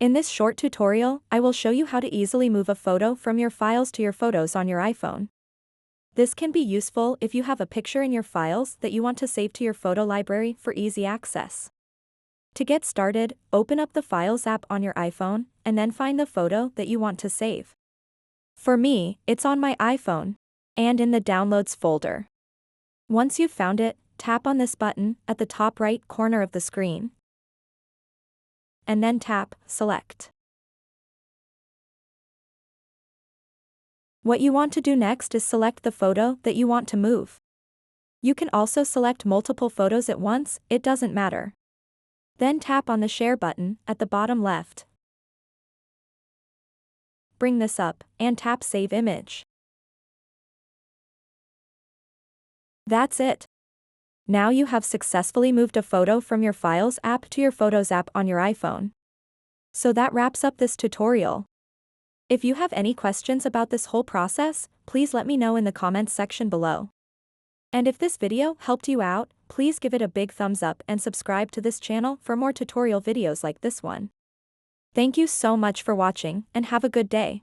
In this short tutorial, I will show you how to easily move a photo from your files to your photos on your iPhone. This can be useful if you have a picture in your files that you want to save to your photo library for easy access. To get started, open up the Files app on your iPhone, and then find the photo that you want to save. For me, it's on my iPhone, and in the Downloads folder. Once you've found it, tap on this button at the top right corner of the screen. And then tap Select. What you want to do next is select the photo that you want to move. You can also select multiple photos at once, it doesn't matter. Then tap on the Share button at the bottom left. Bring this up, and tap Save Image. That's it. Now you have successfully moved a photo from your Files app to your Photos app on your iPhone. So that wraps up this tutorial. If you have any questions about this whole process, please let me know in the comments section below. And if this video helped you out, please give it a big thumbs up and subscribe to this channel for more tutorial videos like this one. Thank you so much for watching, and have a good day.